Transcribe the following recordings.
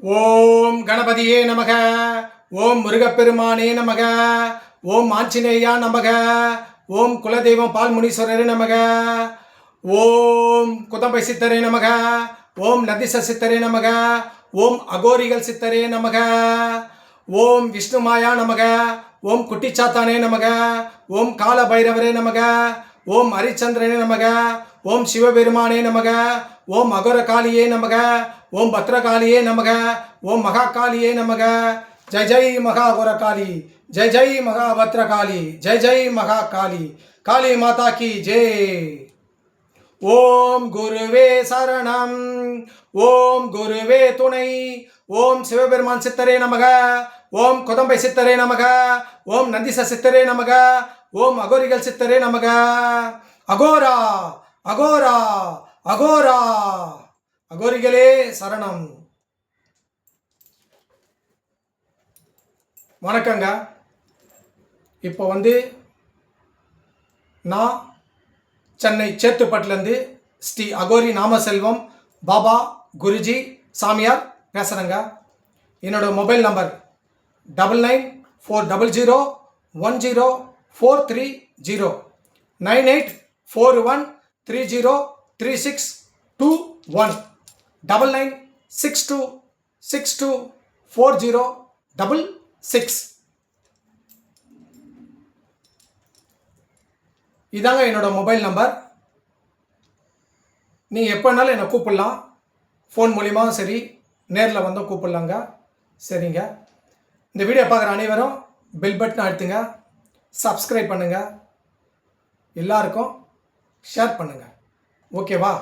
ஓம் கணபதியே நமக. ஓம் முருகப்பெருமானே நமக. ஓம் ஆஞ்சநேயா நமக. ஓம் குலதெய்வம் பால்முனீஸ்வரரே நமக. ஓம் குதம்பை சித்தரே நமக. ஓம் நதிச சித்தரே நமக. ஓம் அகோரிகள் சித்தரே நமக. ஓம் விஷ்ணுமாயா நமக. ஓம் குட்டிச்சாத்தானே நமக. ஓம் கால பைரவரே நமக. ஓம் ஹரிச்சந்திரனே நமக. ஓம் சிவபெருமானே நமக. ஓம் அகோரகாளியே நமக. ஓம் பத்ரகாளியே நமக. ஓம் மகாகாளியே நமக. ஜெய் ஜெய் மகாகோரகாளி, ஜெய் ஜெய் மகாபத்ரகாளி, ஜெய் ஜெய் மகாகாளி. காளி மாதா கி ஜெய். ஓம் குருவே சரணம். ஓம் குருவே துணை. ஓம் சிவபெருமான் சித்தரே நமக. ஓம் குதம்பை சித்தரே நமக. ஓம் நந்திச சித்தரே நமக. ஓம் அகோரிகள் சித்தரே நமக. அகோரா அகோரா அகோரா. அகோரிகளே சரணம். வணக்கங்க. இப்போ நான் சென்னை சேத்துப்பட்டிலேருந்து ஸ்ரீ அகோரி நாமசெல்வம் பாபா குருஜி சாமியார் பேசுகிறேங்க. என்னோட மொபைல் நம்பர் 9940010430 9841303621 9962624066. இதாங்க என்னோட மொபைல் நம்பர். நீங்கள் எப்போனாலும் என்னை கூப்பிடலாம். ஃபோன் மூலியமாகவும் சரி, நேரில் வந்தால் கூப்பிடலாங்க. சரிங்க. இந்த வீடியோ பார்க்குற அனைவரும் பெல் பட்டன் அழுத்துங்க, சப்ஸ்கிரைப் பண்ணுங்கள், எல்லாருக்கும் ஷேர் பண்ணுங்கள். ஓகேவா?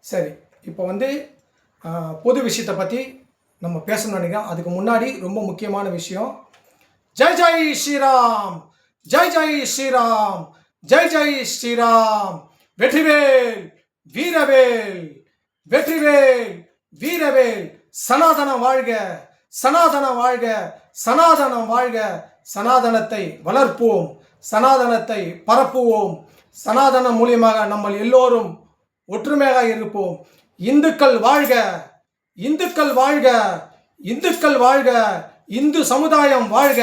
சரி. இப்போ பொது விஷயத்தை பற்றி நம்ம பேசணும்னு நினைக்கிறோம். அதுக்கு முன்னாடி ரொம்ப முக்கியமான விஷயம். ஜெய் ஜெய் ஸ்ரீராம், ஜெய் ஜெய் ஸ்ரீராம், ஜெய் ஜெய் ஸ்ரீராம். வெற்றிவேல் வீரவேல், வெற்றிவேல் வீரவேல். சனாதனம் வாழ்க, சனாதனம் வாழ்க, சனாதனம் வாழ்க. சனாதனத்தை வளர்ப்போம், சனாதனத்தை பரப்புவோம். சனாதனம் மூலியமாக நம்ம எல்லோரும் ஒற்றுமையாக இருப்போம். இந்துக்கள் வாழ்க, இந்துக்கள் வாழ்க, இந்துக்கள் வாழ்க, இந்து சமுதாயம் வாழ்க.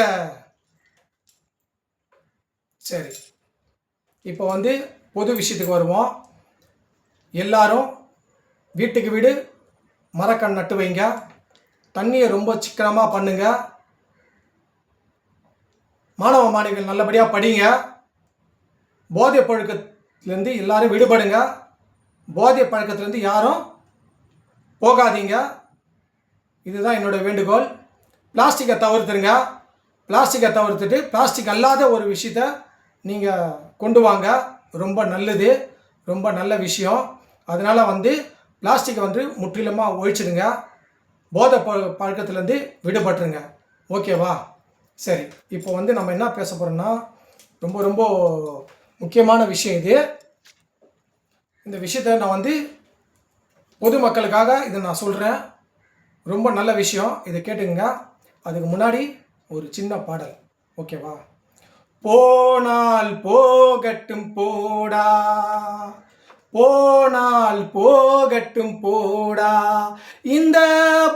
சரி, இப்போ பொது விஷயத்துக்கு வருவோம். எல்லாரும் வீட்டுக்கு வீடு மரக்கன்று நட்டு வைங்க. தண்ணியை ரொம்ப சிக்கனமாக பண்ணுங்க. மாணவ மாணவிகள் நல்லபடியாக படிங்க. போதை பழக்கத்திலேருந்து எல்லாரும் விடுபடுங்க. போதை பழக்கத்திலேருந்து யாரும் போகாதீங்க. இதுதான் என்னோட வேண்டுகோள். பிளாஸ்டிக்கை தவிர்த்துருங்க. பிளாஸ்டிக்கை தவிர்த்துட்டு பிளாஸ்டிக் அல்லாத ஒரு விஷயத்தை நீங்கள் கொண்டு வாங்க. ரொம்ப நல்லது, ரொம்ப நல்ல விஷயம். அதனால் பிளாஸ்டிக்கை முற்றிலுமாக ஒழிச்சிடுங்க. போதை பழக்கத்துலேருந்து விடுபட்டுருங்க. ஓகேவா? சரி, இப்போ நம்ம என்ன பேச போகிறோம்னா, ரொம்ப ரொம்ப முக்கியமான விஷயம் இது. இந்த விஷயத்தை நான் பொதுமக்களுக்காக இதை நான் சொல்கிறேன். ரொம்ப நல்ல விஷயம், இதை கேட்டுங்க. அதுக்கு முன்னாடி ஒரு சின்ன பாடல். ஓகேவா? போனால் போகட்டும் போடா, போனால் போகட்டும் போடா, இந்த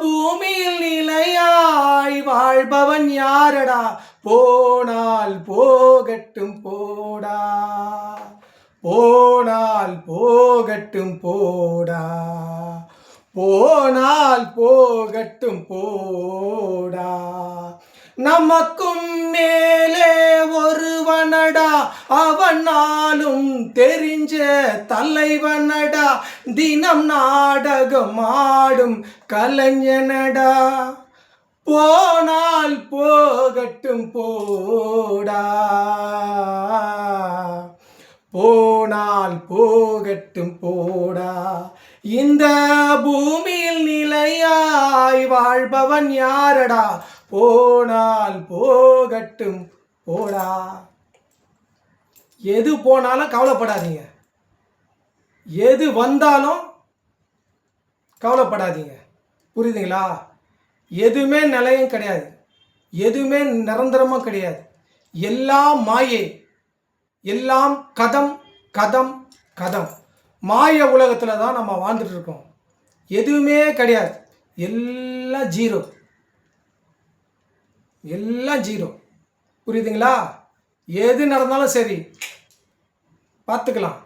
பூமியில் நிலையாய் வாழ்பவன் யாரடா. போனால் போகட்டும் போடா, போனால் போகட்டும் போடா, போனால் போகட்டும் போடா. நமக்கும் மேலே ஒருவனடா, அவனாலும் தெரிஞ்ச தலைவனடா, தினம் நாடகம் ஆடும் கலைஞனடா. போனால் போகட்டும் போடா, போனால் போகட்டும் போடா, இந்த பூமியில் நிலையாய் வாழ்பவன் யாரடா. போனால் போகட்டும் போடா. எது போனாலும் கவலைப்படாதீங்க, எது வந்தாலும் கவலைப்படாதீங்க. புரியுதுங்களா? எதுவுமே நிலையும் கிடையாது, எதுவுமே நிரந்தரமும் கிடையாது. எல்லாம் மாயை, எல்லாம் கதம் கதம் கதம். மாய உலகத்தில் தான் நம்ம வாழ்ந்துட்டு இருக்கோம். எதுவுமே கிடையாது. எல்லாம் ஜீரோ, எல்லாம் ஜீரோ. புரியுதுங்களா? எது நடந்தாலும் சரி பார்த்துக்கலாம்.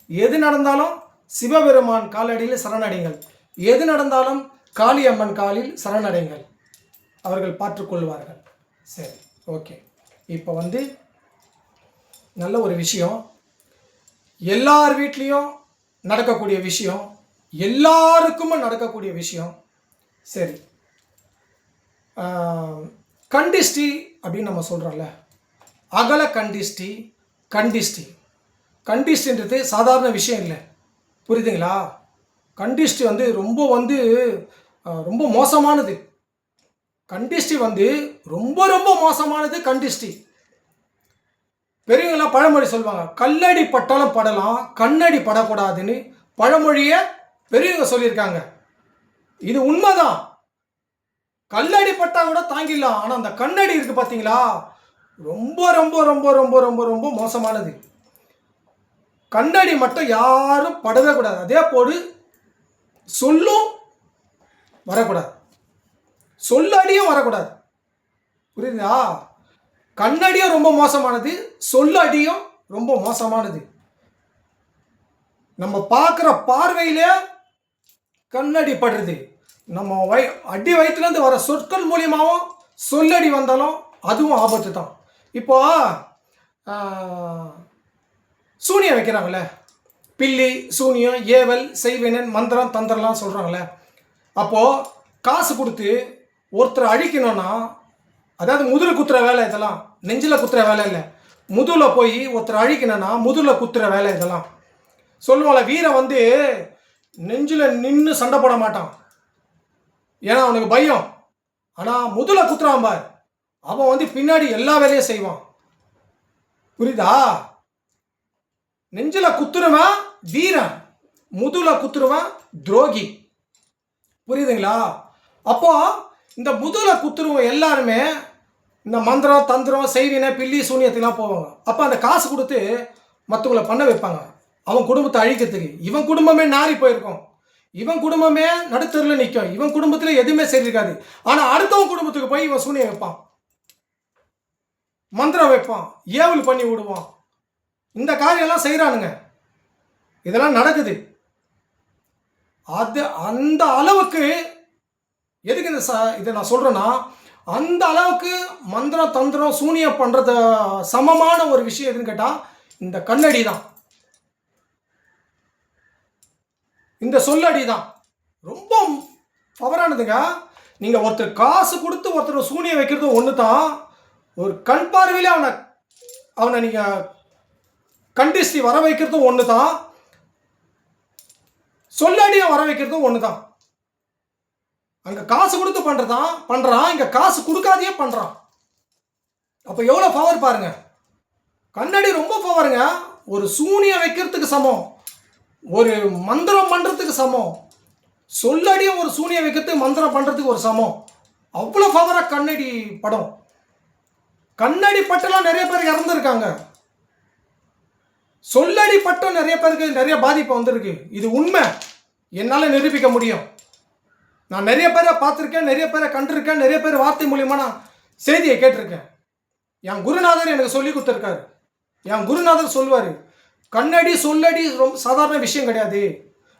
எது நடந்தாலும் சிவபெருமான் காலடியில் சரணடைங்கள். எது நடந்தாலும் காளியம்மன் காலில் சரணடைங்கள். அவர்கள் பார்த்துக்கொள்வார்கள். சரி, ஓகே. இப்போ நல்ல ஒரு விஷயம், எல்லார் வீட்லேயும் நடக்கக்கூடிய விஷயம், எல்லாருக்குமே நடக்கக்கூடிய விஷயம். சரி, கண்டிஷ்டி அப்படின்னு நம்ம சொல்கிறோம்ல, அகல கண்டிஷ்டி. கண்டிஷ்டின்றது சாதாரண விஷயம் இல்லை. புரியுதுங்களா? கண்டிஷ்டி ரொம்ப மோசமானது. கண்டிஷ்டி ரொம்ப ரொம்ப மோசமானது. கண்டிஷ்டி பெரியவங்களாம் பழமொழி சொல்லுவாங்க, கல்லடி பட்டாலும் படலாம், கண்ணடி படக்கூடாதுன்னு பழமொழியை பெரியவங்க சொல்லியிருக்காங்க. இது உண்மைதான். கல்லடி பட்டா கூட தாங்கிடலாம், ஆனால் அந்த கண்ணடி இருக்கு பார்த்தீங்களா, ரொம்ப ரொம்ப ரொம்ப ரொம்ப ரொம்ப ரொம்ப மோசமானது. கண்ணடி மட்டும் யாரும் படவே கூடாது. அதே போடு சொல்லும் வரக்கூடாது, சொல்லடியும் வரக்கூடாது. புரியுதா? கண்ணடியும் ரொம்ப மோசமானது, சொல்லடியும் ரொம்ப மோசமானது. நம்ம பார்க்குற பார்வையிலே கண்ணடி படுறது. நம்ம அடி வயிற்றுலேருந்து வர சொற்கள் மூலியமாகவும் சொல்லடி வந்தாலும் அதுவும் ஆபத்து தான். இப்போ சூனியம் வைக்கிறாங்களே, பில்லி சூனியம், ஏவல், செய்வினன், மந்திரம், தந்திரம்லாம் சொல்கிறாங்களே, அப்போது காசு கொடுத்து ஒருத்தரை அழிக்கணும்னா, அதாவது முதுகில் குத்துற வேலை இதெல்லாம், நெஞ்சில் குத்துற வேலை இல்லை. முதுகில் போய் ஒருத்தரை அழிக்கணும்னா முதுகில் குத்துற வேலை இதெல்லாம். சொல்லுவாங்கள, வீரன் நெஞ்சில் நின்று சண்டை போட மாட்டான், ஏன்னா அவனுக்கு பயம். ஆனால் முதுகில் குத்துறான் பார், அவன் பின்னாடி எல்லா வேலையும் செய்வான். புரியுதா? நெஞ்சில் குத்துருவன் வீரன், முதுகில் குத்துருவன் துரோகி. புரியுதுங்களா? அப்போ இந்த முதுகில் குத்துருவன் எல்லாருமே இந்த மந்திரம், தந்திரம், செய்வினை, பில்லி, சூனியத்துலாம் போவாங்க. அப்போ அந்த காசு கொடுத்து மற்றவங்களை பண்ண வைப்பாங்க, அவன் குடும்பத்தை அழிக்கிறதுக்கு. இவன் குடும்பமே நாரி போயிருக்கும், இவன் குடும்பமே நடுத்தரில் நிற்கும், இவன் குடும்பத்தில் எதுவுமே சரியிருக்காது. ஆனால் அடுத்தவன் குடும்பத்துக்கு போய் இவன் சூனியம் வைப்பான், மந்திரம் வைப்பான், ஏவல் பண்ணி விடுவான். இந்த காரியெல்லாம் செய்கிறானுங்க, இதெல்லாம் நடக்குது. அந்த அளவுக்கு எதுக்கு இதை நான் சொல்கிறேன்னா, அந்த அளவுக்கு மந்திரம், தந்திரம், சூனியம் பண்ணுறது சமமான ஒரு விஷயம் எதுன்னு கேட்டால் இந்த கண்ணடி தான், இந்த சொல்லடி தான். ரொம்ப பவரானதுங்க. நீங்கள் ஒருத்தர் காசு கொடுத்து ஒருத்தர் சூனியம் வைக்கிறது ஒன்று தான், ஒரு கண் பார்வையிலே அவனை நீங்கள் கண்டிஷ்டி வர வைக்கிறதும் ஒன்று தான், சொல்லடியை வர வைக்கிறதும் ஒன்று தான். அங்கே காசு கொடுத்து பண்ணுறான், இங்கே காசு கொடுக்காதையே பண்ணுறான். அப்போ எவ்வளோ பவர் பாருங்க. கண்ணடி ரொம்ப பவருங்க. ஒரு சூனியம் வைக்கிறதுக்கு சமம், ஒரு மந்திரம் பண்ணுறதுக்கு சமம், சொல்லடியும் ஒரு சூனியம் வைக்கிறதுக்கு மந்திரம் பண்ணுறதுக்கு ஒரு சமம். அவ்வளோ பவராக கண்ணடி படம். கண்ணடி பட்டெல்லாம் நிறைய பேர் இறந்துருக்காங்க, சொல்லடி பட்டம் நிறைய பேருக்கு நிறைய பாதிப்பு வந்திருக்கு. இது உண்மை, என்னால் நிரூபிக்க முடியும். நான் நிறைய பேரை பார்த்துருக்கேன், நிறைய பேரை கண்டிருக்கேன், நிறைய பேர் வார்த்தை மூலியமாக நான் செய்தியை கேட்டிருக்கேன். என் குருநாதர் எனக்கு சொல்லி கொடுத்துருக்காரு. என் குருநாதர் சொல்லுவார், கண்ணடி சொல்லடி ரொம்ப சாதாரண விஷயம் கிடையாது,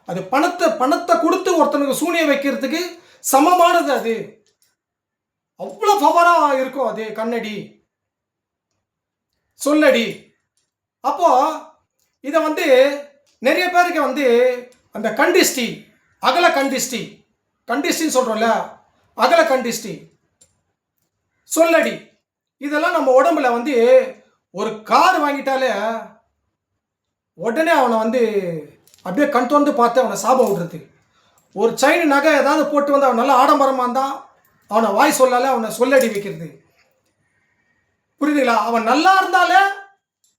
அது பணத்தை கொடுத்து ஒருத்தனுக்கு சூனியம் வைக்கிறதுக்கு சமமானது. அது அவ்வளோ பவராக இருக்கும் அது கண்ணடி, சொல்லடி. அப்போ இதை நிறைய பேருக்கு அந்த கண்டிஷ்டி, அகல கண்டிஷ்டின்னு சொல்கிறோம்ல, அகல கண்டிஷ்டி, சொல்லடி, இதெல்லாம் நம்ம உடம்புல ஒரு கார் வாங்கிட்டாலே உடனே அவனை அப்படியே கண் தோந்து பார்த்து அவனை சாபம் விடுறது. ஒரு செயின் நகை ஏதாவது போட்டு அவன் நல்லா ஆடம்பரமாக இருந்தால் அவனை வாய் சொல்லாலே அவனை சொல்லடி வைக்கிறது. புரியுதுங்களா? அவன் நல்லா இருந்தாலே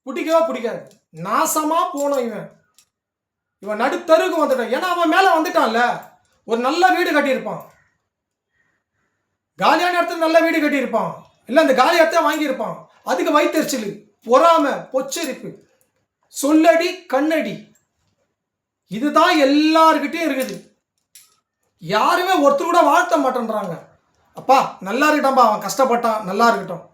பிடிக்கவே பிடிக்காது, நாசமாக போனோம் இவன் நடுத்தருக்கு வந்துட்டான். ஏன்னா அவன் மேலே வந்துட்டான்ல, ஒரு நல்ல வீடு கட்டியிருப்பான், காலியான இடத்துல நல்ல வீடு கட்டியிருப்பான், இல்லை அந்த காலி இடத்த வாங்கியிருப்பான், அதுக்கு வயிற்றுச்சல், பொறாமை, பொச்சரிப்பு, சொல்லடி கண்ணடி, இதுதான் எல்லார்கிட்டையும் இருக்குது. யாருமே ஒருத்தர் கூட வாழ்த்த மாட்டேன்றாங்க. அப்பா நல்லா இருக்கட்டாம்பா, அவன் கஷ்டப்பட்டான், நல்லா இருக்கட்டும்.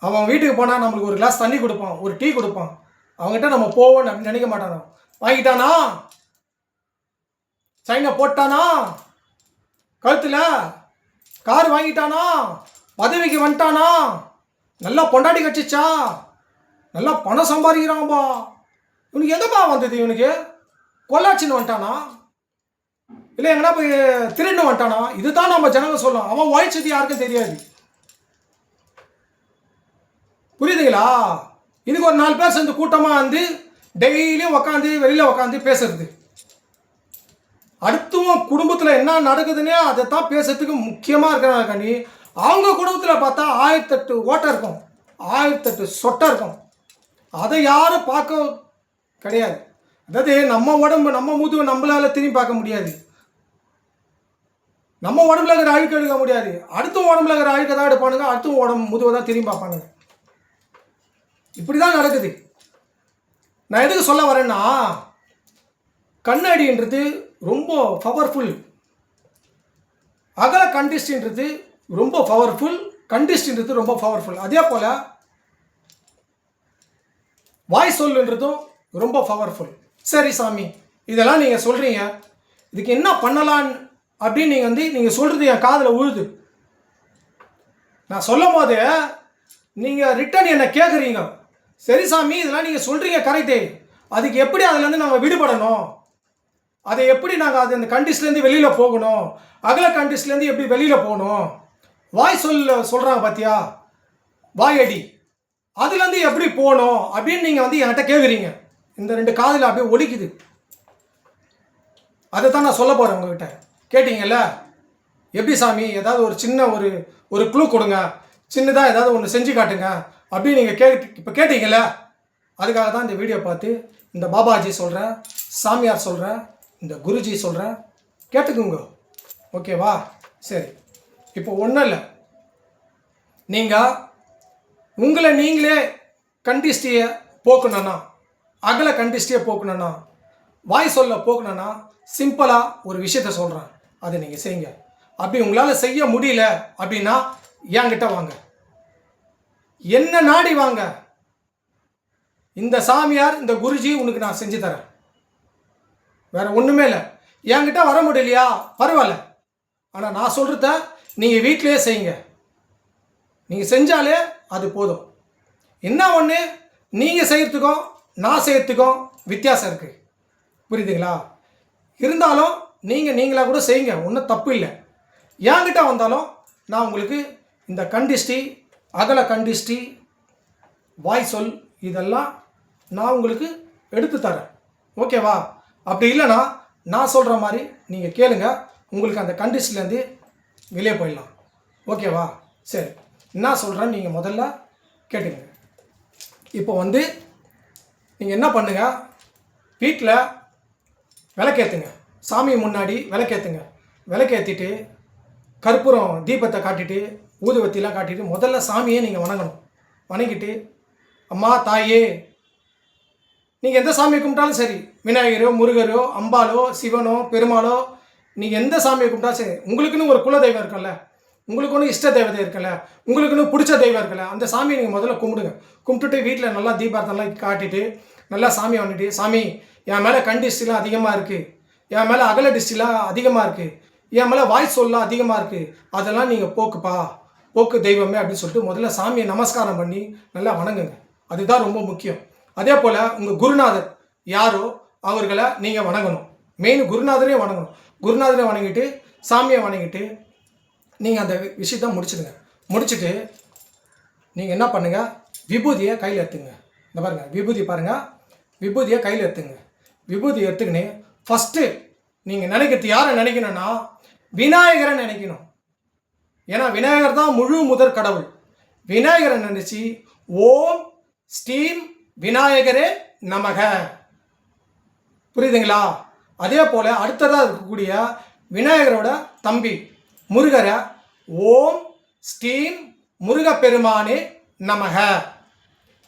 அவன் வீட்டுக்கு போனால் நம்மளுக்கு ஒரு கிளாஸ் தண்ணி கொடுப்பான், ஒரு டீ கொடுப்பான். அவங்ககிட்ட நம்ம போவோன்னு அப்படின்னு நினைக்க மாட்டானோ. வாங்கிட்டானா, சைனை போட்டானா, கழுத்தில் கார் வாங்கிட்டானா, பதவிக்கு வந்துட்டானா, நல்லா பொண்டாட்டி கட்சிச்சா, நல்லா பணம் சம்பாதிக்கிறான்பா, இவனுக்கு எங்கப்பா வந்தது? இவனுக்கு கொள்ளாச்சின்னு வந்துட்டானா, இல்லை எங்கன்னா போய் திருன்னு வந்துட்டானா? இதுதான் நம்ம ஜனங்க சொல்லலாம். அவன் உழைச்சது யாருக்கும் தெரியாது. புரியுதுங்களா? இதுக்கு ஒரு 4 பேர் சேர்ந்து கூட்டமாக வந்து டெய்லியும் உக்காந்து வெளியில் உக்காந்து பேசுறது. அடுத்தவன் குடும்பத்தில் என்ன நடக்குதுன்னே அதை தான் பேசுறதுக்கு முக்கியமாக இருக்கிறாங்க. அவங்க குடும்பத்தில் பார்த்தா 1008 ஓட்டை இருக்கும், 1008 சொட்டை இருக்கும். அதை யாரும் பார்க்க கிடையாது. அதாவது நம்ம உடம்பு, நம்ம முதுவை நம்மளால திரும்பி பார்க்க முடியாது. நம்ம உடம்புல இருக்கிற அழுக்க எடுக்க முடியாது. அடுத்த உடம்புல இருக்கிற அழுக்க தான் எடுப்பானுங்க, அடுத்த உடம்பு முதுவை தான் திரும்பி பார்ப்பானுங்க. இப்படி தான் நடக்குது. நான் எதுக்கு சொல்ல வரேன்னா, கண்ணாடின்றது ரொம்ப பவர்ஃபுல், அகல கண்டிஸ்ட்ன்றது ரொம்ப பவர்ஃபுல், கண்டிஸ்ட்ன்றது ரொம்ப பவர்ஃபுல். அதே போல் வாய் சொல்லுன்றதும் ரொம்ப பவர்ஃபுல். சரி சாமி, இதெல்லாம் நீங்கள் சொல்கிறீங்க, இதுக்கு என்ன பண்ணலான்னு அப்படின்னு நீங்கள் சொல்கிறது என் காதில் உழுது. நான் சொல்லும் போது நீங்கள் ரிட்டன் என்னை கேட்குறீங்க. சரி சாமி, இதெல்லாம் நீங்கள் சொல்கிறீங்க கரெக்டே, அதுக்கு எப்படி அதுலேருந்து நம்ம விடுபடணும், அதை எப்படி நாங்கள் அது அந்த கண்டிஸ்லேருந்து வெளியில் போகணும், அகல கண்டிஸ்லேருந்து எப்படி வெளியில் போகணும், வாய் சொல்கிறாங்க பார்த்தியா, வாயடி, அதுலேருந்து எப்படி போகணும் அப்படின்னு நீங்கள் என்கிட்ட கேட்குறீங்க. இந்த 2 காதில் அப்படியே ஒலிக்குது. அதை தான் நான் சொல்ல போகிறேன் உங்ககிட்ட. கேட்டீங்கல்ல, எப்படி சாமி ஏதாவது ஒரு சின்ன ஒரு க்ளூ கொடுங்க, சின்னதாக ஏதாவது ஒன்று செஞ்சு காட்டுங்க அப்படின்னு நீங்கள் இப்போ கேட்டீங்கல்ல, அதுக்காக தான் இந்த வீடியோ பார்த்து இந்த பாபாஜி சொல்கிறேன், சாமியார் சொல்கிறேன், இந்த குருஜி சொல்கிறேன், கேட்டுக்குங்க. ஓகேவா? சரி, இப்போ ஒன்றும் இல்லை, நீங்கள் உங்களை நீங்களே கண்டிஸ்டியை போக்கணுன்னா, அகல கண்டிஸ்டியை போக்கணுன்னா, வாய் சொல்ல போக்கணுன்னா, சிம்பிளாக ஒரு விஷயத்த சொல்கிறேன், அதை நீங்கள் செய்யுங்க. அப்படி உங்களால் செய்ய முடியல அப்படின்னா என்கிட்ட வாங்க, என்ன நாடி வாங்க. இந்த சாமியார், இந்த குருஜி உனக்கு நான் செஞ்சு தரேன். வேற ஒன்றுமே இல்லை. என்கிட்ட வர முடியலையா பரவாயில்ல, ஆனால் நான் சொல்கிறத நீங்கள் வீட்டிலேயே செய்யுங்க. நீங்கள் செஞ்சாலே அது போதும். என்ன ஒன்று, நீங்கள் செய்கிறதுக்கும் நான் செய்கிறதுக்கும் வித்தியாசம் இருக்குது. புரியுதுங்களா? இருந்தாலும் நீங்களாக கூட செய்யுங்க, ஒன்றும் தப்பு இல்லை. என்கிட்ட வந்தாலும் நான் உங்களுக்கு இந்த கண்டிஸ்டி, அகல கண்டிஸ்டி, வாய் சொல், இதெல்லாம் நான் உங்களுக்கு எடுத்து தரேன். ஓகேவா? அப்படி இல்லைன்னா நான் சொல்கிற மாதிரி நீங்கள் கேளுங்க, உங்களுக்கு அந்த கண்டிஸ்டிலேருந்து வெளியே போயிடலாம். ஓகேவா? சரி, என்ன சொல்கிறேன்னு நீங்கள் முதல்ல கேட்டுங்க. இப்போ நீங்கள் என்ன பண்ணுங்க, வீட்டில் விளக்கேற்றுங்க, சாமி முன்னாடி விளக்கேற்றுங்க. விளக்கேற்றிட்டு கற்பூரம் தீபத்தை காட்டிட்டு ஊதுவத்திலாம் காட்டிட்டு முதல்ல சாமியே நீங்கள் வணங்கணும். வணங்கிட்டு, அம்மா தாயே, நீங்கள் எந்த சாமியை கும்பிட்டாலும் சரி, விநாயகரோ முருகரோ அம்பாலோ சிவனோ பெருமாளோ, நீங்கள் எந்த சாமியை கும்பிட்டாலும் சரி, உங்களுக்குன்னு ஒரு குலதெய்வம் இருக்குல்ல, உங்களுக்கு ஒன்று இஷ்ட தேவதை இருக்குல்ல, உங்களுக்குன்னு பிடிச்ச தெய்வம் இருக்குல்ல, அந்த சாமியை நீங்கள் முதல்ல கும்பிடுங்க. கும்பிட்டுட்டு வீட்டில் நல்லா தீபார்த்தம்லாம் காட்டிட்டு நல்லா சாமி வந்துட்டு, சாமி என் மேலே கண் டிஸ்டிலாம் அதிகமாக இருக்குது, என் மேலே அகல டிஸ்டிலாம் அதிகமாக இருக்குது, என் மேலே வாய் சொல்லலாம் அதிகமாக இருக்குது, அதெல்லாம் நீங்கள் போக்குப்பா, போக்கு தெய்வமே அப்படின்னு சொல்லிட்டு முதல்ல சாமியை நமஸ்காரம் பண்ணி நல்லா வணங்குங்க. அதுதான் ரொம்ப முக்கியம். அதே போல் உங்கள் குருநாதர் யாரோ அவர்களை நீங்கள் வணங்கணும். மெயின் குருநாதரே வணங்கணும். குருநாதரை வணங்கிட்டு சாமியை வணங்கிட்டு நீங்கள் அந்த விஷயத்தை முடிச்சுடுங்க. முடிச்சுட்டு நீங்கள் என்ன பண்ணுங்கள், விபூதியை கையில் எடுத்துங்க. இந்த பாருங்கள், விபூதி பாருங்கள், விபூதியை கையில் எடுத்துங்க. விபூதி எடுத்துக்கின்னு ஃபஸ்ட்டு நீங்கள் நினைக்கிறது யாரை நினைக்கணும்னா விநாயகரை நினைக்கணும். ஏன்னா விநாயகர் தான் முழு முதற் கடவுள். விநாயகரை நினச்சி ஓம் ஸ்ரீம் விநாயகரே நமக. புரியுதுங்களா? அதே போல் அடுத்ததாக இருக்கக்கூடிய விநாயகரோட தம்பி முருகரை ஓம் ஸ்ரீம் முருகப்பெருமானே நமக.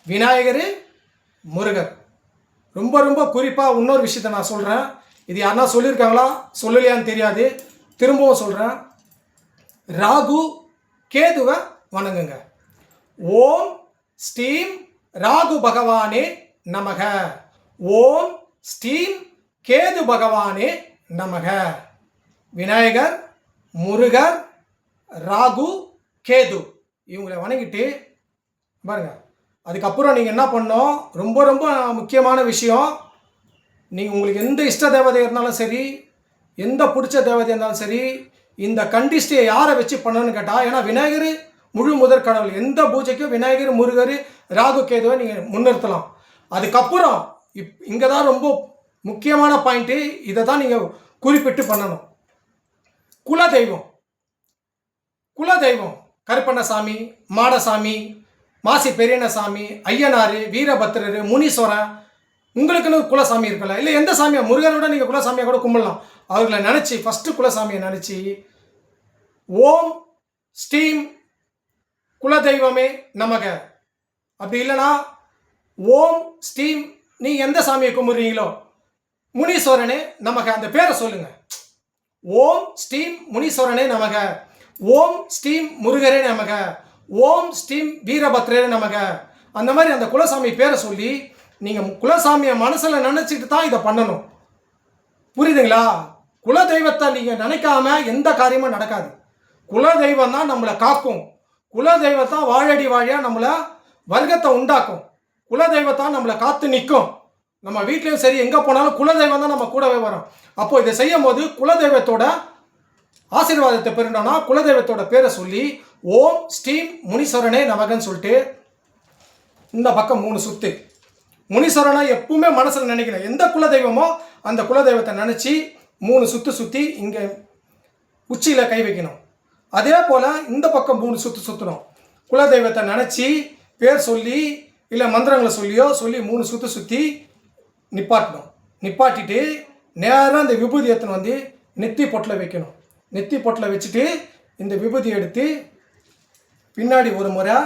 விநாயகர் முருகர். ரொம்ப ரொம்ப குறிப்பாக இன்னொரு விஷயத்தை நான் சொல்கிறேன். இது யாருன்னா சொல்லியிருக்காங்களா சொல்லலையான்னு தெரியாது, திரும்பவும் சொல்கிறேன். ராகு கேதுவை வணங்குங்க. ஓம் ஸ்ரீம் ராகு பகவானே நமக. ஓம் ஸ்ரீம் கேது பகவானே நமக. விநாயகர், முருகர், ராகு, கேது இவங்களை வணங்கிட்டு பாருங்க. அதுக்கப்புறம் நீங்கள் என்ன பண்ணணும், ரொம்ப ரொம்ப முக்கியமான விஷயம், நீங்கள் உங்களுக்கு எந்த இஷ்ட தேவதை இருந்தாலும் சரி, எந்த பிடிச்ச தேவதை இருந்தாலும் சரி, இந்த கண்டிஷ்டியை யாரை வச்சு பண்ணணும்னு கேட்டால், ஏன்னா விநாயகர் முழு முதற் கடவுள், எந்த பூஜைக்கும் விநாயகர், முருகர், ராகு, கேதுவை நீங்கள் முன்னிறுத்தலாம். அதுக்கப்புறம் இங்கே தான் ரொம்ப முக்கியமான பாயிண்ட்டு, இதை தான் நீங்கள் குறிப்பிட்டு பண்ணணும். குலதெய்வம். குலதெய்வம் கருப்பண்ணசாமி, மாடசாமி, மாசி பெரியண்ணசாமி, ஐயனார், வீரபத்திரர், முனீஸ்வரன், உங்களுக்குன்னு குலசாமி இருக்கல, இல்லை எந்த சாமியை, முருகனோட நீங்கள் குலசாமியை கூட கும்பிடலாம். அவர்களை நினச்சி ஃபஸ்ட்டு குலசாமியை நினச்சி ஓம் ஸ்ரீம் குலதெய்வமே நமக. அப்படி இல்லைனா ஓம் ஸ்ரீம், நீங்கள் எந்த சாமியை கும்பிட்றீங்களோ முனீஸ்வரனே நமக, அந்த பேரை சொல்லுங்க. ஓம் ஸ்ரீம் முனீஸ்வரனே நமக, ஓம் ஸ்ரீம் முருகரே நமக, ஓம் ஸ்ரீம் வீரபத்ரே நமக. அந்த மாதிரி அந்த குலசாமி பேரை சொல்லி நீங்கள் குலசாமியை மனசில் நினச்சிட்டு தான் இதை பண்ணணும். புரியுதுங்களா? குலதெய்வத்தை நீங்கள் நினைக்காம எந்த காரியமும் நடக்காது. குலதெய்வம் தான் நம்மளை காக்கும். குலதெய்வத்தான் வாழடி வாழியாக நம்மளை வர்க்கத்தை உண்டாக்கும். குலதெய்வத்தான் நம்மளை காத்து நிற்கும். நம்ம வீட்லேயும் சரி, எங்கே போனாலும் குலதெய்வம் தான் நம்ம கூடவே வரும். அப்போ இதை செய்யும் போது குலதெய்வத்தோட ஆசீர்வாதத்தை பெறணும்னா குலதெய்வத்தோட பேரை சொல்லி ஓம் ஸ்ரீம் முனீஸ்வரனே நமகன்னு சொல்லிட்டு இந்த பக்கம் 3 சுத்து. முனீஸ்வரனை எப்பவுமே மனசில் நினைக்கிறேன். எந்த குலதெய்வமோ அந்த குலதெய்வத்தை நினச்சி 3 சுற்று சுற்றி இங்கே உச்சியில் கை வைக்கணும். அதே போல் இந்த பக்கம் 3 சுற்று சுற்றணும். குலதெய்வத்தை நினச்சி பேர் சொல்லி இல்லை மந்திரங்களை சொல்லி 3 சுற்று சுற்றி நிப்பாட்டணும். நிப்பாட்டிட்டு நேராக இந்த விபூதி எடுத்துன்னு வந்து நெத்தி பொட்டில் வைக்கணும். நெத்தி பொட்டில் வச்சுட்டு இந்த விபூதி எடுத்து பின்னாடி ஒரு முறை,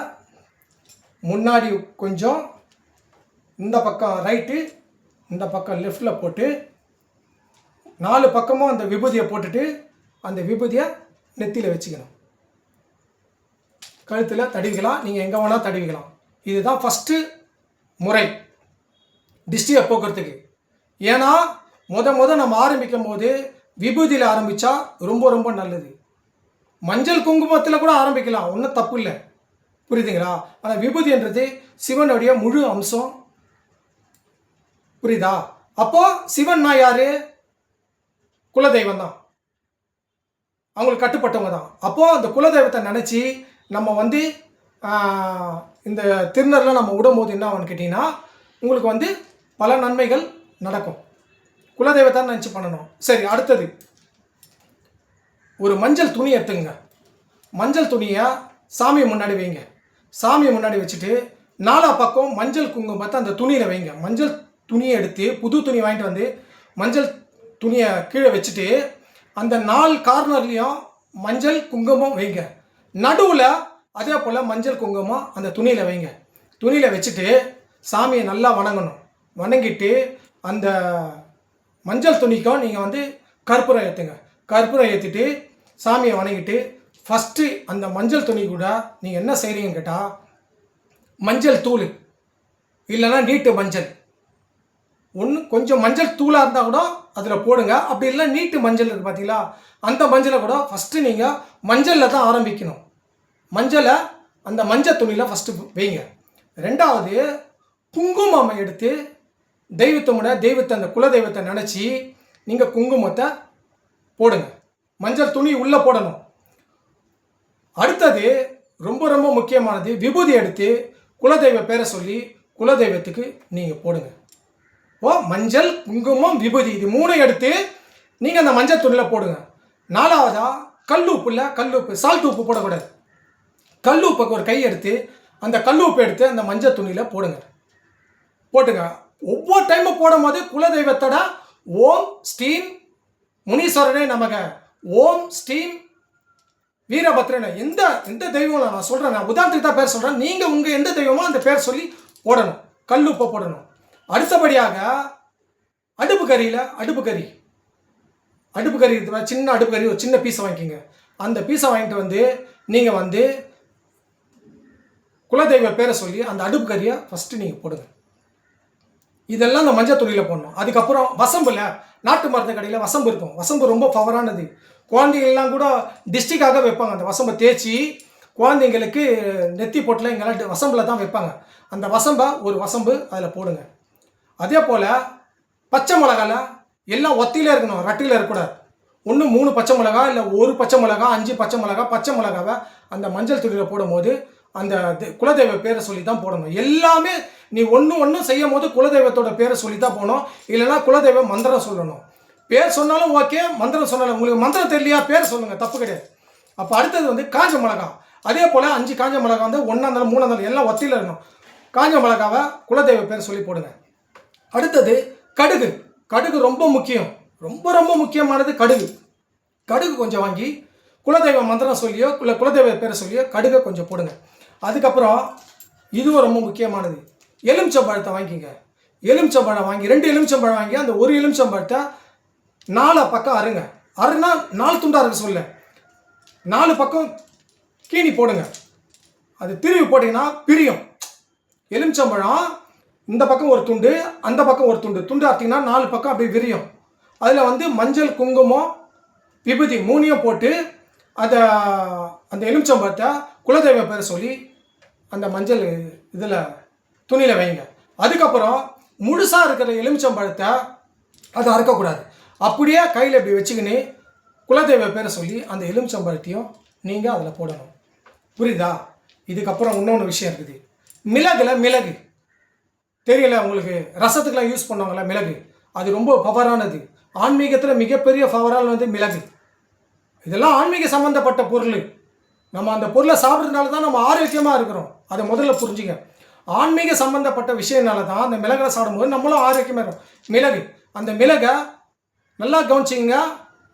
முன்னாடி கொஞ்சம், இந்த பக்கம் ரைட்டு, இந்த பக்கம் லெஃப்டில் போட்டு 4 பக்கமும் அந்த விபூதியை போட்டுட்டு அந்த விபூதியை நெத்தியில் வச்சுக்கணும். கழுத்தில் தடவிக்கலாம், நீங்கள் எங்கே வேணால் தடவிக்கலாம். இதுதான் ஃபஸ்ட்டு முறை டிஸ்டியை போக்குறதுக்கு. ஏன்னா முத நம்ம ஆரம்பிக்கும் போது விபூதியில் ஆரம்பித்தா ரொம்ப ரொம்ப நல்லது. மஞ்சள் குங்குமத்தில் கூட ஆரம்பிக்கலாம், ஒன்றும் தப்பு இல்லை. புரியுதுங்களா? ஆனால் விபூதின்றது சிவனுடைய முழு அம்சம். புரியுதா? அப்போ சிவன்னா யாரு? குலதெய்வம் தான், அவங்களுக்கு கட்டுப்பட்டவங்க தான். அப்போது அந்த குலதெய்வத்தை நினச்சி நம்ம வந்து இந்த திருநரில் நம்ம விடும்போது என்ன ஆகும்னு கேட்டிங்கன்னா, உங்களுக்கு பல நன்மைகள் நடக்கும். குலதெய்வத்தை நினச்சி பண்ணணும். சரி, அடுத்தது ஒரு மஞ்சள் துணி எடுத்துங்க. மஞ்சள் துணியை சாமி முன்னாடி வைங்க. சாமி முன்னாடி வச்சுட்டு 4 பக்கம் மஞ்சள் குங்குமத்தை அந்த துணியில் வைங்க. மஞ்சள் துணியை எடுத்து புது துணி வாங்கிட்டு வந்து மஞ்சள் துணியை கீழே வச்சுட்டு அந்த 4 கார்னர்லேயும் மஞ்சள் குங்குமம் வைங்க. நடுவில் அதே போல் மஞ்சள் குங்குமம் அந்த துணியில் வைங்க. துணியில் வச்சுட்டு சாமியை நல்லா வணங்கணும். வணங்கிட்டு அந்த மஞ்சள் துணிக்கும் நீங்கள் கற்பூரம் ஏற்றுங்க. கற்பூரம் ஏற்றிட்டு சாமியை வணங்கிட்டு ஃபஸ்ட்டு அந்த மஞ்சள் துணி கூட நீங்கள் என்ன செய்கிறீங்கன்னு கேட்டால், மஞ்சள் தூள் இல்லைன்னா நீட்டு மஞ்சள், ஒன்று கொஞ்சம் மஞ்சள் தூளாக இருந்தால் கூட அதில் போடுங்க. அப்படி இல்லை நீட்டு மஞ்சள் இருக்குது பார்த்தீங்களா, அந்த மஞ்சளை கூட ஃபஸ்ட்டு நீங்கள் மஞ்சளில் தான் ஆரம்பிக்கணும். மஞ்சளை அந்த மஞ்சள் துணியில் ஃபஸ்ட்டு வைங்க. ரெண்டாவது குங்குமம் எடுத்து தெய்வத்தை அந்த குலதெய்வத்தை நினச்சி நீங்கள் குங்குமத்தை போடுங்க. மஞ்சள் துணி உள்ளே போடணும். அடுத்தது ரொம்ப ரொம்ப முக்கியமானது, விபூதி எடுத்து குலதெய்வ பேரை சொல்லி குலதெய்வத்துக்கு நீங்கள் போடுங்க. மஞ்சள் குங்குமம் விபூதி இது 3 எடுத்து நீங்கள் அந்த மஞ்சள் துணியில் போடுங்க. 4வதா கல்லுப்பு இல்லை, கல்லுப்பு சால்ட் உப்பு போடக்கூடாது. கல்லுப்புக்கு ஒரு கை எடுத்து அந்த கல்லுப்பு எடுத்து அந்த மஞ்சள் துணியில் போடுங்க. போட்டுங்க. ஒவ்வொரு டைமும் போடும் போது குலதெய்வத்தோட ஓம் ஸ்ரீம் முனீஸ்வரனே நமக, ஓம் ஸ்ரீம் வீரபத்ரனே, எந்த தெய்வம் நான் சொல்கிறேன், நான் உதாரணத்துக்கு தான் பேர் சொல்கிறேன். நீங்கள் உங்கள் எந்த தெய்வமோ அந்த பேர் சொல்லி போடணும். கல்லுப்பை போடணும். அடுத்தபடியாக அடுப்பு கறி அடுப்பு கறி இருக்கிற சின்ன அடுப்பு கறி ஒரு சின்ன பீஸை வாங்கிக்கோங்க. அந்த பீஸை வாங்கிட்டு வந்து நீங்கள் வந்து குலதெய்வ பேரை சொல்லி அந்த அடுப்பு கறியை ஃபஸ்ட்டு நீங்கள் போடுங்க. இதெல்லாம் அந்த மஞ்சள் துணியில் போடணும். அதுக்கப்புறம் வசம்பில் நாட்டு மருந்து கடையில் வசம்பு இருக்கும். வசம்பு ரொம்ப பவரானது. குழந்தைங்கள்லாம் கூட டிஸ்ட்ரிக்டாக வைப்பாங்க. அந்த வசம்பை தேய்ச்சி குழந்தைங்களுக்கு நெத்தி போட்டில் இங்கெல்லாம் வசம்பில் தான் வைப்பாங்க. அந்த வசம்பை ஒரு வசம்பு அதில் போடுங்க. அதே போல் பச்சை மிளகால எல்லாம் ஒத்தியில் இருக்கணும், ரட்டியில் இருக்கக்கூடாது. ஒன்று 3 பச்சை மிளகா இல்லை 1 பச்சை மிளகா 5 பச்சை மிளகா பச்சை மிளகாவை அந்த மஞ்சள் துணியில் போடும்போது அந்த குலதெய்வ பேரை சொல்லி தான் போடணும். எல்லாமே நீ ஒன்று செய்யும் போது குலதெய்வத்தோட பேரை சொல்லி தான் போகணும். இல்லைன்னா குலதெய்வ மந்திரம் சொல்லணும். பேர் சொன்னாலும் ஓகே, மந்திரம் சொன்னாலும். உங்களுக்கு மந்திரம் தெரியலையா, பேர் சொல்லுங்கள், தப்பு கிடையாது. அப்போ அடுத்தது வந்து காஞ்ச மிளகா. அதே போல் 5 காஞ்ச மிளகா வந்து 1 இருந்தாலும் 3 இருந்தாலும் எல்லாம் ஒத்தியில் இருக்கணும். காஞ்ச மிளகாவை குலதெய்வ பேர் சொல்லி போடுங்க. அடுத்தது கடுகு. கடுகு ரொம்ப முக்கியம், ரொம்ப ரொம்ப முக்கியமானது கடுகு. கடுகு கொஞ்சம் வாங்கி குலதெய்வ மந்திரம் சொல்லியோ இல்லை குலதெய்வ பேரை சொல்லியோ கடுகை கொஞ்சம் போடுங்க. அதுக்கப்புறம் இதுவும் ரொம்ப முக்கியமானது, எலுமிச்சம்பழத்தை வாங்கிக்கங்க. எலுமிச்சம்பழம் வாங்கி 2 எலுமிச்சம்பழம் வாங்கி அந்த ஒரு எலுமிச்சம்பழத்தை 4 பக்கம் அருங்க. அருன்னா 4 துண்டாக இருக்க சொல்ல 4 பக்கம் கீனி போடுங்க. அது திருவி போட்டிங்கன்னா பிரியும். எலுமிச்சம்பழம் இந்த பக்கம் ஒரு துண்டு, அந்த பக்கம் ஒரு துண்டு துண்டு அர்த்திங்கன்னா 4 பக்கம் அப்படி விரியும். அதில் வந்து மஞ்சள், குங்குமம், விபூதி 3ஐயும் போட்டு அந்த எலுமிச்சம்பழத்தை குலதெய்வ பேரை சொல்லி அந்த மஞ்சள் இதில் துணியில் வைங்க. அதுக்கப்புறம் முழுசாக இருக்கிற எலுமிச்சம்பழத்தை அதை அறுக்கக்கூடாது. அப்படியே கையில் இப்படி வச்சுக்கின்னு குலதெய்வ பேரை சொல்லி அந்த எலுமிச்சம்பழத்தையும் நீங்கள் அதில் போடணும். புரியுதா? இதுக்கப்புறம் இன்னொன்று விஷயம் இருக்குது. மிளகு தெரியல உங்களுக்கு, ரசத்துக்கெல்லாம் யூஸ் பண்ணுவாங்களா மிளகு, அது ரொம்ப பவரானது. ஆன்மீகத்தில் மிகப்பெரிய பவரால் வந்து மிளகு. இதெல்லாம் ஆன்மீக சம்மந்தப்பட்ட பொருள். நம்ம அந்த பொருளை சாப்பிட்றதுனால தான் நம்ம ஆரோக்கியமாக இருக்கிறோம். அதை முதல்ல புரிஞ்சுங்க. ஆன்மீக சம்மந்தப்பட்ட விஷயனால தான் அந்த மிளகை சாப்பிடும்போது நம்மளும் ஆரோக்கியமாக இருக்கும். மிளகு, அந்த மிளகை நல்லா கவனிச்சிங்க.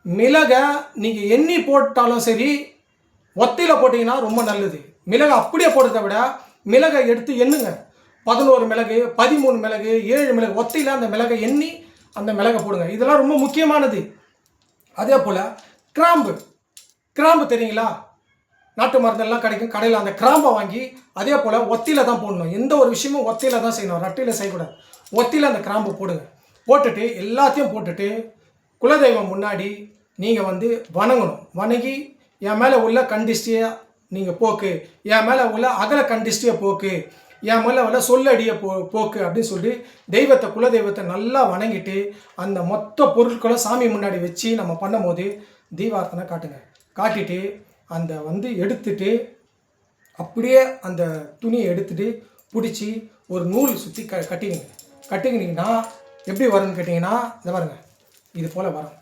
மிளகை நீங்கள் எண்ணி போட்டாலும் சரி, ஒத்தியில் போட்டிங்கன்னா ரொம்ப நல்லது. மிளகை அப்படியே போடுறத விட மிளகை எடுத்து எண்ணுங்க. 11 மிளகு, 13 மிளகு, 7 மிளகு, ஒத்தியில் அந்த மிளகை எண்ணி அந்த மிளகை போடுங்க. இதெல்லாம் ரொம்ப முக்கியமானது. அதே போல் கிராம்பு தெரியுங்களா? நாட்டு மருந்தெல்லாம் கிடைக்கும் கடையில். அந்த கிராம்பை வாங்கி அதே போல் ஒத்தியில் தான் போடணும். எந்த ஒரு விஷயமும் ஒத்தியில் தான் செய்யணும், ரட்டியில் செய்யக்கூடாது. ஒத்தியில் அந்த கிராம்பு போடுங்க. போட்டுட்டு எல்லாத்தையும் போட்டுட்டு குலதெய்வம் முன்னாடி நீங்கள் வந்து வணங்கணும். வணங்கி என் மேலே உள்ள கண்டிஷ்டியை நீங்கள் போக்கு, என் மேலே உள்ள அகல கண்டிஷ்டியை போக்கு, என் மேலே உள்ள சொல்லடியை போக்கு அப்படின்னு சொல்லி தெய்வத்தை குலதெய்வத்தை நல்லா வணங்கிட்டு அந்த மொத்த பொருட்களும் சாமி முன்னாடி வச்சு நம்ம பண்ணும்போது தீபார்த்தனை காட்டுங்க. காட்டிட்டு அந்த வந்து எடுத்துட்டு அப்படியே அந்த துணியை எடுத்துட்டு பிடிச்சி ஒரு நூல் சுற்றி கட்டிக்கினீங்கன்னா எப்படி வரும்னு கேட்டிங்கன்னா இதை பாருங்க, இது போல் வரும்.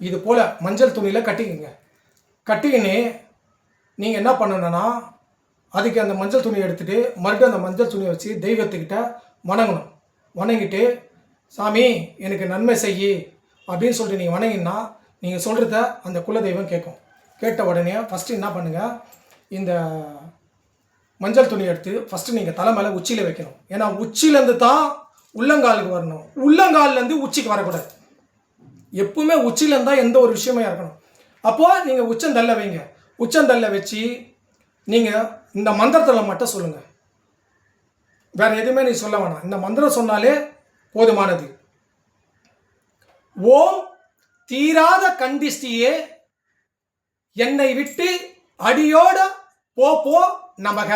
இது போல் மஞ்சள் துணியில் கட்டிக்கின்னு நீங்கள் என்ன பண்ணணுன்னா அதுக்கு அந்த மஞ்சள் துணியை எடுத்துகிட்டு மறுபடியும் அந்த மஞ்சள் துணியை வச்சு தெய்வத்துக்கிட்ட வணங்கணும். வணங்கிட்டு சாமி எனக்கு நன்மை செய்யி அப்படின்னு சொல்லிட்டு நீங்கள் வணங்கினா நீங்கள் சொல்கிறத அந்த குலதெய்வம் கேட்கும். கேட்ட உடனே ஃபஸ்ட்டு என்ன பண்ணுங்கள், இந்த மஞ்சள் துணி எடுத்து ஃபஸ்ட்டு நீங்கள் தலை மேலே உச்சியில் வைக்கணும். ஏன்னா உச்சியிலேருந்து தான் உள்ளங்காலுக்கு வரணும். உள்ளங்கால்லேருந்து உச்சிக்கு வரக்கூடாது. எப்பவுமே உச்சியிலேருந்து தான் எந்த ஒரு விஷயமே இருக்கணும். அப்போது நீங்கள் உச்சந்தல்ல வைங்க. உச்சந்தல்ல வச்சு நீங்கள் இந்த மந்திரத்தில் மட்டும் சொல்லுங்கள். வேறு எதுவுமே நீ சொல்ல வேணாம். இந்த மந்திரம் சொன்னாலே போதுமானது. ஓம் தீராத கண்டிஷ்டியே என்னை விட்டு அடியோட போ நமக.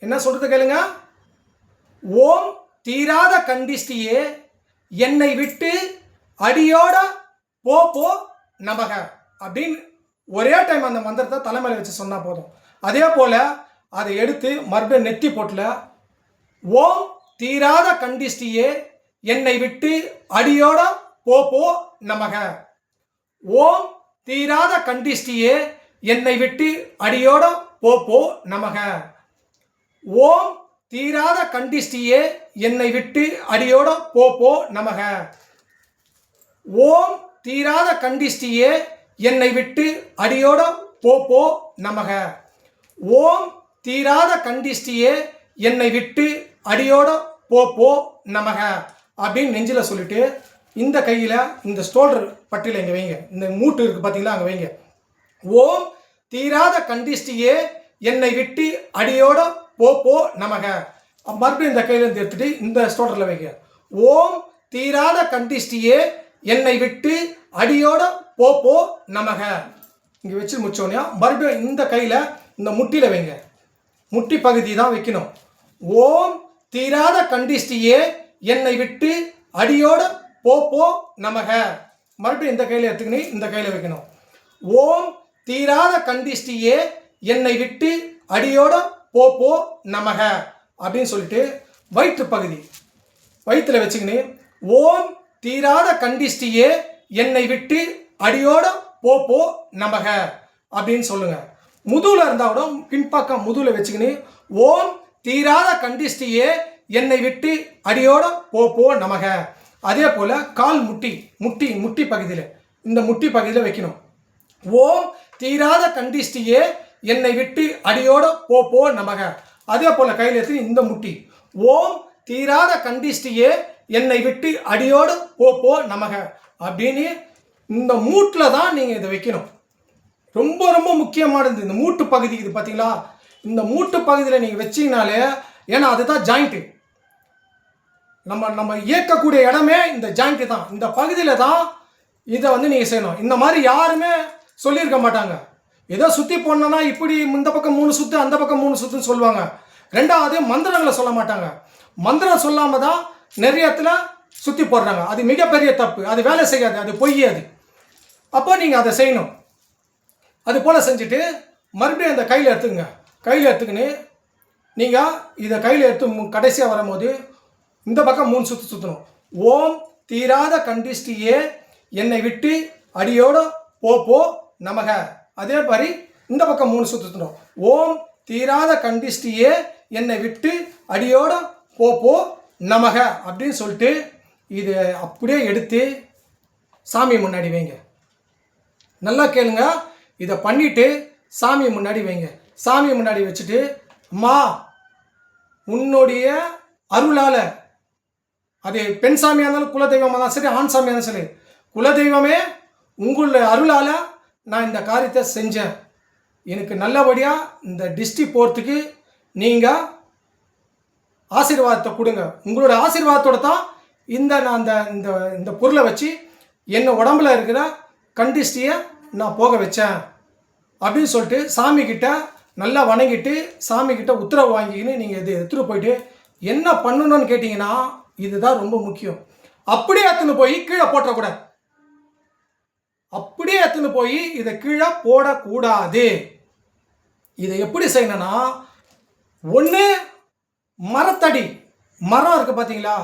என்ன சொல்றது கேளுங்க. ஓம் தீராத கண்டிஷ்டியே என்னை விட்டு அடியோட போ நமக அப்படின்னு ஒரே டைம் அந்த மந்திரத்தை தலைமையில வச்சு சொன்னா போதும். அதே போல அதை எடுத்து மறுபடியும் நெத்தி போட்டுல ஓம் தீராத கண்டிஷ்டியே என்னை விட்டு அடியோட போ நமக. ஓம் தீராத கண்டிஷ்டியே என்னை விட்டு அடியோட போ நமக. ஓம் தீராத கண்டிஷ்டியே என்னை விட்டு அடியோட போ நமக. ஓம் தீராத கண்டிஷ்டியே என்னை விட்டு அடியோட போ நமக. ஓம் தீராத கண்டிஷ்டியே என்னை விட்டு அடியோட போ நமக அப்படின்னு நெஞ்சில் சொல்லிட்டு இந்த கையில் இந்த ஷோல்டர் பட்டியில் இங்கே வைங்க. இந்த மூட்டு இருக்குது பார்த்தீங்களா, அங்கே வைங்க. ஓம் தீராத கண்டிஷ்டியே என்னை விட்டு அடியோட போ நமக. மறுபடியும் இந்த கையிலேருந்து எடுத்துகிட்டு இந்த ஷோல்டரில் வைங்க. ஓம் தீராத கண்டிஷ்டியே என்னை விட்டு அடியோட போ நமக. இங்கே வச்சு முடிச்சோன்னே மறுபடியும் இந்த கையில் இந்த முட்டியில் வைங்க. முட்டி பகுதி தான் வைக்கணும். ஓம் தீராத கண்டிஷ்டியே என்னை விட்டு அடியோட போ நமக. மறுபடியும் இந்த கையில் எடுத்துக்கினு இந்த கையில் வைக்கணும். ஓம் தீராத கண்டிஷ்டியே என்னை விட்டு அடியோட போ நமக அப்படின்னு சொல்லிட்டு வயிற்று பகுதி வயிற்றுல வச்சுக்கின்னு ஓம் தீராத கண்டிஷ்டியே என்னை விட்டு அடியோட போ நமக அப்படின்னு சொல்லுங்க. முதுகுல இருந்தால் கூட பின்பக்கம் முதுகுல வச்சுக்கின்னு ஓம் தீராத கண்டிஷ்டியே என்னை விட்டு அடியோட போ நமக. அதே போல் கால் முட்டி பகுதியில் இந்த முட்டி பகுதியில் வைக்கணும். ஓம் தீராத கண்டிஷ்டியே என்னை விட்டு அடியோட போ நமக. அதே போல் கையில் எடுத்து இந்த முட்டி ஓம் தீராத கண்டிஷ்டியே என்னை விட்டு அடியோடு போ நமக அப்படின்னு இந்த மூட்டில் தான் நீங்கள் இதை வைக்கணும். ரொம்ப ரொம்ப முக்கியமானது இந்த மூட்டு பகுதி. இது பார்த்தீங்களா, இந்த மூட்டு பகுதியில் நீங்கள் வச்சிங்கனாலே, ஏன்னா அதுதான் ஜாயிண்ட்டு. நம்ம இயக்கக்கூடிய இடமே இந்த ஜாயிண்ட்டு தான். இந்த பகுதியில் தான் இதை வந்து நீங்கள் செய்யணும். இந்த மாதிரி யாருமே சொல்லியிருக்க மாட்டாங்க. ஏதோ சுற்றி போடணுன்னா இப்படி இந்த பக்கம் 3 சுற்று அந்த பக்கம் 3 சுற்றுன்னு சொல்லுவாங்க. ரெண்டாவது மந்திரங்களை சொல்ல மாட்டாங்க. மந்திரம் சொல்லாமல் தான் நிறைய இடத்துல சுற்றி போடுறாங்க. அது மிகப்பெரிய தப்பு. அது வேலை செய்யாது, அது பொய். அது அப்போ நீங்கள் அதை செய்யணும். அது போல் செஞ்சுட்டு மறுபடியும் அந்த கையில் எடுத்துக்கங்க. கையில் எடுத்துக்கின்னு நீங்கள் இதை கையில் எடுத்து கடைசியாக வரும்போது இந்த பக்கம் 3 சுற்று சுற்றணும். ஓம் தீராத கண்டிஷ்டியே என்னை விட்டு அடியோட போ நமக. அதே மாதிரி இந்த பக்கம் 3 சுற்று சுற்றணும். ஓம் தீராத கண்டிஷ்டியே என்னை விட்டு அடியோட போ நமக அப்படின்னு சொல்லிட்டு இது அப்படியே எடுத்து சாமி முன்னாடி வைங்க. நல்லா கேளுங்க. இதை பண்ணிவிட்டு சாமி முன்னாடி வைங்க. சாமி முன்னாடி வச்சுட்டு, அம்மா உன்னுடைய அருளால், அது பெண் சாமியாக இருந்தாலும் குலதெய்வமாக இருந்தாலும் சரி, ஆண் சாமியாக இருந்தாலும் சரி, குலதெய்வமே உங்களுடைய அருளால் நான் இந்த காரியத்தை செஞ்சேன். எனக்கு நல்லபடியாக இந்த டிஸ்ட்ரி போகிறதுக்கு நீங்கள் ஆசீர்வாதத்தை கொடுங்க. உங்களோட ஆசீர்வாதத்தோடு தான் நான் இந்த பொருளை வச்சு என்ன உடம்புல இருக்கிற கண்டிஷ்டியை நான் போக வச்சேன் அப்படின்னு சொல்லிட்டு சாமிக்கிட்ட நல்லா வணங்கிட்டு சாமிக்கிட்ட உத்தரவு வாங்கிக்கின்னு நீங்கள் இது எடுத்துகிட்டு போயிட்டு என்ன பண்ணணும்னு கேட்டிங்கன்னா இதுதான் ரொம்ப முக்கியம். அப்படியே எடுத்துன்னு போய் கீழே போட்டக்கூடாது. அப்படியே எடுத்துன்னு போய் இதை கீழே போடக்கூடாது. இதை எப்படி செய்யணும்னா, ஒன்று மரத்தடி மரம் இருக்குது பார்த்தீங்களா,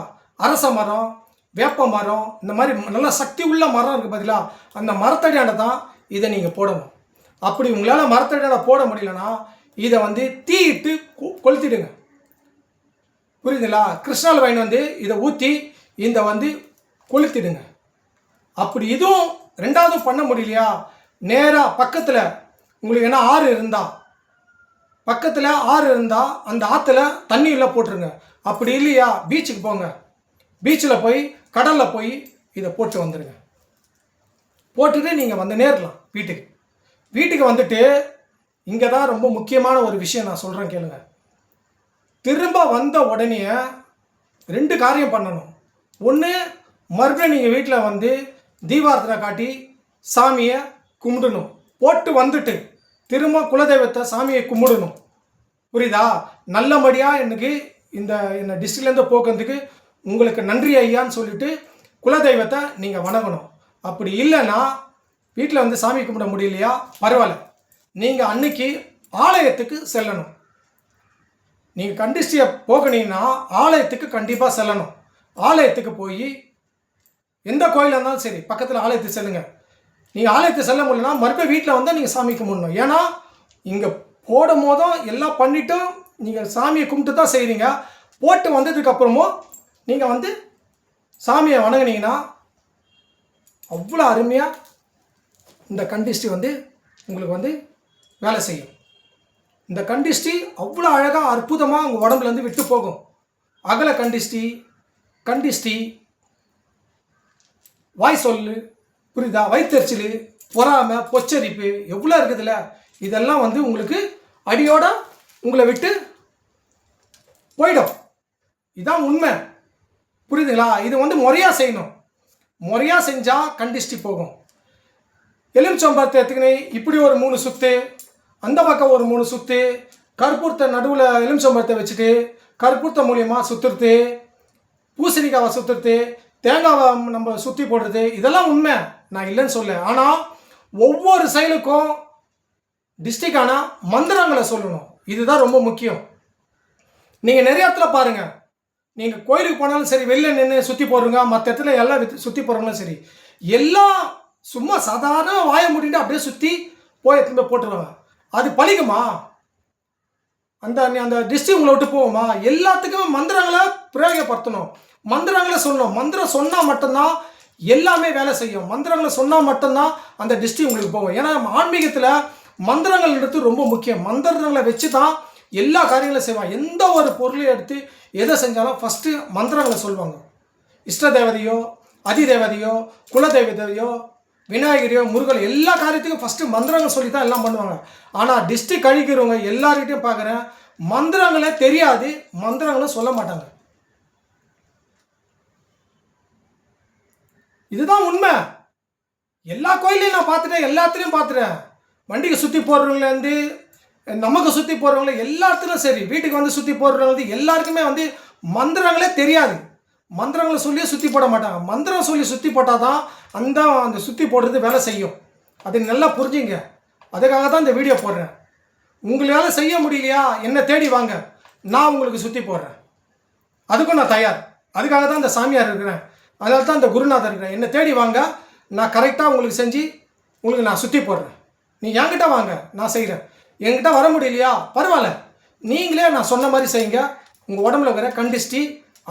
அரச மரம், வேப்ப மரம், இந்த மாதிரி நல்ல சக்தி உள்ள மரம் இருக்குது பார்த்தீங்களா, அந்த மரத்தடியாண்ட தான் இதை நீங்கள் போடணும். அப்படி உங்களால் மரத்தடியாண்ட போட முடியலன்னா இதை வந்து தீயிட்டு கொளுத்திடுங்க. புரியுதுங்களா? கிருஷ்ணால் வாங்கி இதை ஊற்றி இந்த கொளுத்திடுங்க. அப்படி இதுவும் ரெண்டாவது பண்ண முடியலையா, நேராக பக்கத்தில் உங்களுக்கு என்ன ஆறு இருந்தால், பக்கத்தில் ஆறு இருந்தால் அந்த ஆற்றுல தண்ணியில் போட்டுருங்க. அப்படி இல்லையா பீச்சுக்கு போங்க. பீச்சில் போய் கடலில் போய் இதை போட்டு வந்துடுங்க. போட்டுட்டு நீங்கள் நேரலாம் வீட்டுக்கு வந்துட்டு இங்கே தான் ரொம்ப முக்கியமான ஒரு விஷயம் நான் சொல்கிறேன் கேளுங்க. திரும்ப வந்த உடனே 2 காரியம் பண்ணணும். ஒன்று, மறுபடியும் நீங்கள் வீட்டில் தீபாரத்தனை காட்டி சாமியை கும்பிடணும். போட்டு வந்துட்டு திரும்ப குலதெய்வத்தை சாமியை கும்பிடணும். புரியுதா? நல்லபடியாக எனக்கு இந்த டிஸ்ட்ரிக்ட்லேருந்து போக்குறதுக்கு உங்களுக்கு நன்றி ஐயான்னு சொல்லிட்டு குலதெய்வத்தை நீங்கள் வணங்கணும். அப்படி இல்லைன்னா வீட்டில் சாமி கும்பிட முடியலையா, பரவாயில்ல, நீங்கள் அன்னைக்கு ஆலயத்துக்கு செல்லணும். நீங்கள் கண்டிஷ்டியை போகணுன்னா ஆலயத்துக்கு கண்டிப்பாக செல்லணும். ஆலயத்துக்கு போய் எந்த கோயிலாக இருந்தாலும் சரி பக்கத்தில் ஆலயத்துக்கு செல்லுங்க. நீங்கள் ஆலயத்துக்கு செல்ல முடியலன்னா மறுபடியும் வீட்டில் நீங்கள் சாமி கும்பிடணும். ஏன்னா இங்கே போடும் போதும் எல்லாம் பண்ணிவிட்டும் நீங்கள் சாமியை கும்பிட்டு தான் செய்கிறீங்க. போட்டு வந்ததுக்கப்புறமும் நீங்கள் சாமியை வணங்கினீங்கன்னா அவ்வளோ அருமையாக இந்த கண்டிஷ்டி உங்களுக்கு வேலை செய்யும். இந்த கண்டிஷ்டி அவ்வளோ அழகாக அற்புதமாக உங்கள் உடம்புலேருந்து விட்டு போகும். அகல கண்டிஷ்டி வாய் சொல்லு, புரியுதா, வயிற்றுச்சல், பொறாமை, பொச்சரிப்பு எவ்வளோ இருக்குதுல்ல, இதெல்லாம் வந்து உங்களுக்கு அடியோட உங்களை விட்டு போயிடும். இதுதான் உண்மை, புரியுதுங்களா? இது வந்து முறையாக செய்யணும். முறையாக செஞ்சால் கண்டிஷ்டி போகும். எலுமிச்சம்பழத்தை எடுத்துக்கினே இப்படி ஒரு 3 சுற்று, அந்த பக்கம் ஒரு 3 சுற்று, கற்பூரத்தை நடுவில் எலுமிச்சம்பழத்தை வச்சுட்டு கற்பூரத்தை மூலியமாக சுற்றுறது, பூசணிக்காவை சுற்றுறது, தேங்காவை நம்ம சுற்றி போடுறது, இதெல்லாம் உண்மை, நான் இல்லைன்னு சொல்ல. ஆனால் ஒவ்வொரு செயலுக்கும் டிஸ்ட்ரிக்டான மந்திரங்களை சொல்லணும். இதுதான் ரொம்ப முக்கியம். நீங்கள் நிறைய இடத்துல பாருங்கள், நீங்கள் கோயிலுக்கு போனாலும் சரி, வெளில நின்று சுற்றி போடுறீங்க, மற்ற இடத்துல எல்லாம் சுற்றி போடுறவங்களும் சரி, எல்லாம் சும்மா சாதாரண வாயை மூடிட்டு அப்படியே சுற்றி போய் எடுத்துன்னு போட்டுருவாங்க. அது பழிக்குமா? அந்த டிஸ்ட்ரிக் உங்களை விட்டு போகுமா? எல்லாத்துக்குமே மந்திரங்களை பிரயோகப்படுத்தணும், மந்திரங்களை சொல்லணும். மந்திரம் சொன்னால் மட்டும்தான் எல்லாமே வேலை செய்யும். மந்திரங்களை சொன்னால் மட்டும்தான் அந்த டிஸ்ட்ரிக் உங்களுக்கு போகும். ஏன்னா ஆன்மீகத்தில் மந்திரங்கள் எடுத்து ரொம்ப முக்கியம். மந்திரங்களை வச்சு தான் எல்லா காரியங்களும் செய்வாங்க. எந்த ஒரு பொருளையும் எடுத்து எதை செஞ்சாலும் ஃபஸ்ட்டு மந்திரங்களை சொல்லுவாங்க. இஷ்ட தேவதையோ, அதிதேவதையோ, குலதெய்வதையோ, விநாயகரையோ, முருகன், எல்லா காரியத்துக்கும் ஃபஸ்ட்டு மந்திரங்கள் சொல்லி தான் எல்லாம் பண்ணுவாங்க. ஆனால் டிஸ்ட்ரிக் கழிக்கிறவங்க எல்லார்கிட்டையும் பார்க்குறேன், மந்திரங்களே தெரியாது, மந்திரங்களும் சொல்ல மாட்டாங்க. இதுதான் உண்மை. எல்லா கோயிலையும் நான் பார்த்துட்டேன், எல்லாத்துலேயும் பார்த்துட்டேன். வண்டிக்கு சுற்றி போடுறவங்களேருந்து நமக்கு சுற்றி போடுறவங்கள எல்லாத்துலையும் சரி, வீட்டுக்கு வந்து சுற்றி போடுறவங்க எல்லாருக்குமே வந்து மந்திரங்களே தெரியாது. மந்திரங்களை சொல்லி சுற்றி போட மாட்டாங்க. மந்திரம் சொல்லி சுற்றி போட்டால் தான் அந்த சுற்றி போடுறது வேலை செய்யும். அதை நல்லா புரிஞ்சுங்க. அதுக்காக தான் இந்த வீடியோ போடுறேன். உங்களால் செய்ய முடியலையா, என்னை தேடி வாங்க, நான் உங்களுக்கு சுற்றி போடுறேன். அதுக்கும் நான் தயார். அதுக்காக தான் இந்த சாமியார் இருக்கிறேன், அதனால தான் இந்த குருநாதர் இருக்கிறேன். என்னை தேடி வாங்க, நான் கரெக்டாக உங்களுக்கு செஞ்சு உங்களுக்கு நான் சுற்றி போடுறேன். நீ என்கிட்ட வாங்க, நான் செய்கிறேன். என்கிட்ட வர முடியலையா, பரவாயில்ல, நீங்களே நான் சொன்ன மாதிரி செய்யுங்க. உங்கள் உடம்புல இருக்கிற கண்டிஷ்டி,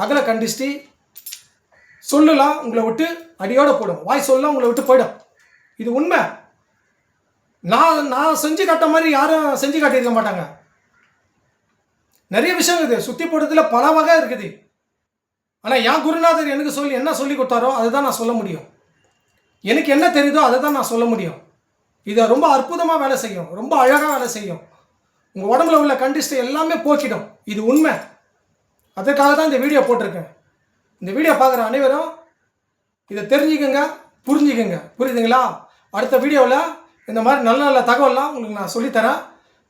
அகல கண்டிஷ்டி, சொல்லலாம் உங்களை விட்டு அடியோடு போடும். வாய் சொல்லலாம் உங்களை விட்டு போயிடும். இது உண்மை. நான் செஞ்சு காட்ட மாதிரி யாரும் செஞ்சு காட்டியிருக்க மாட்டாங்க. நிறைய விஷயம் இருக்குது, சுற்றி போடுறதுல பல வகை இருக்குது. ஆனால் என் குருநாதர் எனக்கு என்ன சொல்லி கொடுத்தாரோ அதை தான் நான் சொல்ல முடியும். எனக்கு என்ன தெரியுதோ அதை தான் நான் சொல்ல முடியும். இதை ரொம்ப அற்புதமாக வேலை செய்யும், ரொம்ப அழகாக வேலை செய்யும். உங்கள் உடம்புல உள்ள கண்டிஷ்டி எல்லாமே போக்கிடும். இது உண்மை. அதற்காக தான் இந்த வீடியோ போட்டிருக்கேன். இந்த வீடியோ பார்க்குற அனைவரும் இதை தெரிஞ்சுக்கங்க, புரிஞ்சுக்கங்க, புரியுதுங்களா? அடுத்த வீடியோவில் இந்த மாதிரி நல்ல நல்ல தகவல்லாம் உங்களுக்கு நான் சொல்லித்தரேன்.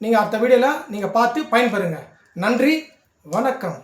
நீங்கள் அடுத்த வீடியோவில் நீங்கள் பார்த்து பயன்பெறுங்க. நன்றி, வணக்கம்.